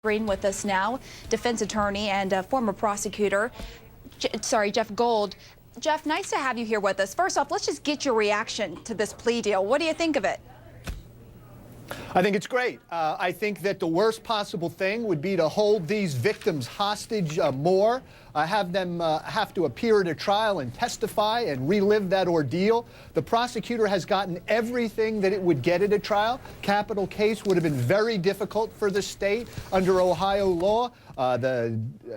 Green with us now, defense attorney and former prosecutor, Jeff Gold. Jeff, nice to have you here with us. First off, let's just get your reaction to this plea deal. What do you think of it? I think it's great. I think that the worst possible thing would be to hold these victims hostage more, have them have to appear at a trial and testify and relive that ordeal. The prosecutor has gotten everything that it would get at a trial. Capital case would have been very difficult for the state under Ohio law.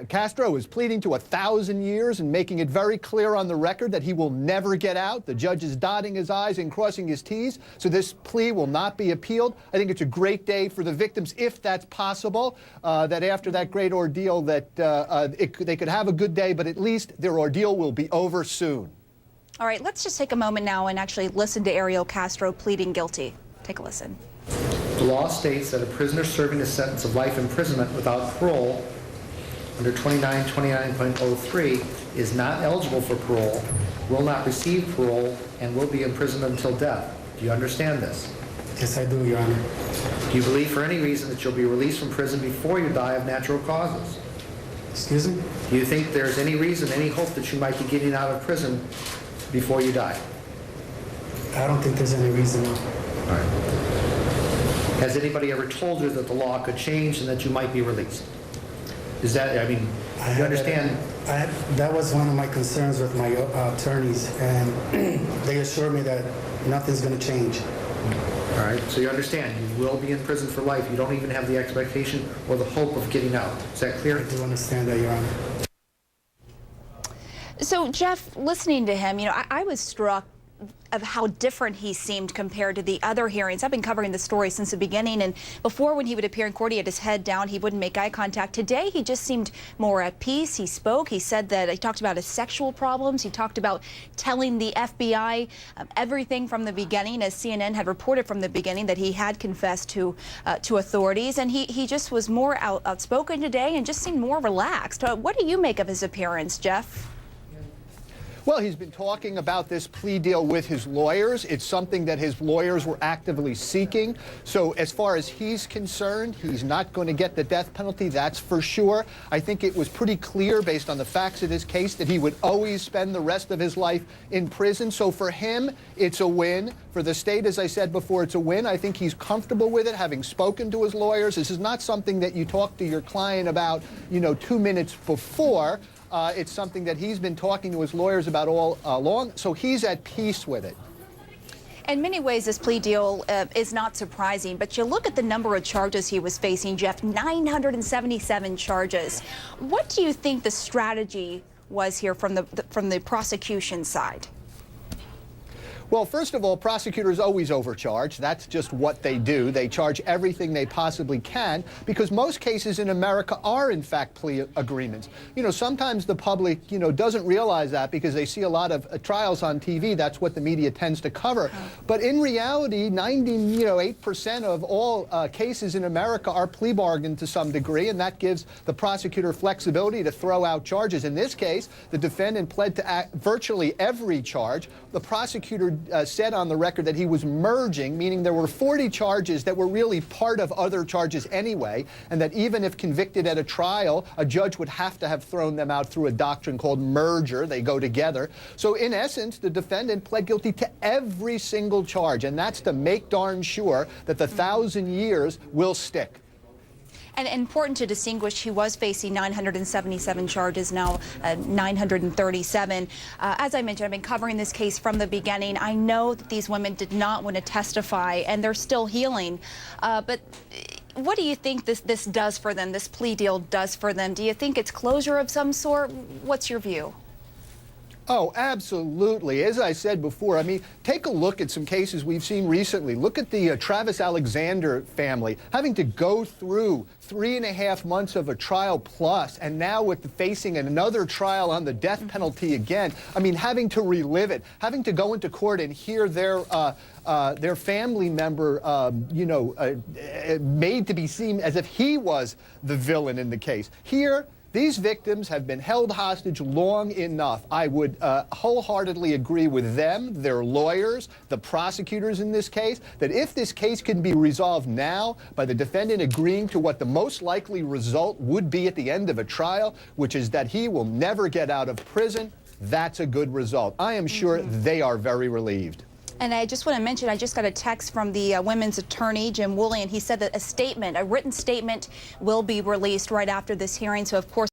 Castro is pleading to 1,000 years and making it very clear on the record that he will never get out. The judge is dotting his I's and crossing his T's, so this plea will not be appealed. I think it's a great day for the victims, if that's possible, that after that great ordeal that they could have a good day, but at least their ordeal will be over soon. All right, let's just take a moment now and actually listen to Ariel Castro pleading guilty. Take a listen. The law states that a prisoner serving a sentence of life imprisonment without parole under 2929.03 is not eligible for parole, will not receive parole, and will be imprisoned until death. Do you understand this? Yes, I do, Your Honor. Do you believe for any reason that you'll be released from prison before you die of natural causes? Excuse me? Do you think there's any reason, any hope that you might be getting out of prison before you die? I don't think there's any reason. All right. Has anybody ever told you that the law could change and that you might be released? Is that, I mean, you understand? That was one of my concerns with my attorneys, and they assured me that nothing's going to change. All right, so you understand, you will be in prison for life. You don't even have the expectation or the hope of getting out. Is that clear? I do understand that, Your Honor. So, Jeff, listening to him, I was struck of how different he seemed compared to the other hearings. I've been covering the story since the beginning, and before, when he would appear in court, he had his head down, he wouldn't make eye contact. Today, he just seemed more at peace. He spoke. He said that he talked about his sexual problems. He talked about telling the FBI everything from the beginning, as CNN had reported from the beginning that he had confessed to authorities, and he just was more outspoken today and just seemed more relaxed. What do you make of his appearance, Jeff? Well, he's been talking about this plea deal with his lawyers. It's something that his lawyers were actively seeking. So as far as he's concerned, he's not going to get the death penalty, that's for sure. I think it was pretty clear based on the facts of this case that he would always spend the rest of his life in prison. So for him, it's a win. For the state, as I said before, it's a win. I think he's comfortable with it, having spoken to his lawyers. This is not something that you talk to your client about, 2 minutes before. It's something that he's been talking to his lawyers about all along, so he's at peace with it. In many ways, this plea deal is not surprising, but you look at the number of charges he was facing, Jeff, 977 charges. What do you think the strategy was here from the prosecution side? Well, first of all, prosecutors always overcharge. That's just what they do. They charge everything they possibly can because most cases in America are, in fact, plea agreements. Sometimes the public, doesn't realize that because they see a lot of trials on TV. That's what the media tends to cover. But in reality, 98% of all cases in America are plea bargained to some degree, and that gives the prosecutor flexibility to throw out charges. In this case, the defendant pled to virtually every charge. The prosecutor said on the record that he was merging, meaning there were 40 charges that were really part of other charges anyway, and that even if convicted at a trial, a judge would have to have thrown them out through a doctrine called merger. They go together. So in essence, the defendant pled guilty to every single charge, and that's to make darn sure that the 1,000 years will stick. And important to distinguish, he was facing 977 charges, now 937. As I mentioned, I've been covering this case from the beginning. I know that these women did not want to testify, and they're still healing. But what do you think this does for them, this plea deal does for them? Do you think it's closure of some sort? What's your view? Oh, absolutely. As I said before, take a look at some cases we've seen recently. Look at the Travis Alexander family having to go through 3.5 months of a trial plus, and now with facing another trial on the death penalty again. Having to relive it, having to go into court and hear their family member, made to be seen as if he was the villain in the case. Here, These victims have been held hostage long enough. I would wholeheartedly agree with them, their lawyers, the prosecutors in this case, that if this case can be resolved now by the defendant agreeing to what the most likely result would be at the end of a trial, which is that he will never get out of prison, that's a good result. I am sure they are very relieved. And I just want to mention, I just got a text from the women's attorney, Jim Woolley, and he said that a written statement will be released right after this hearing. So, of course,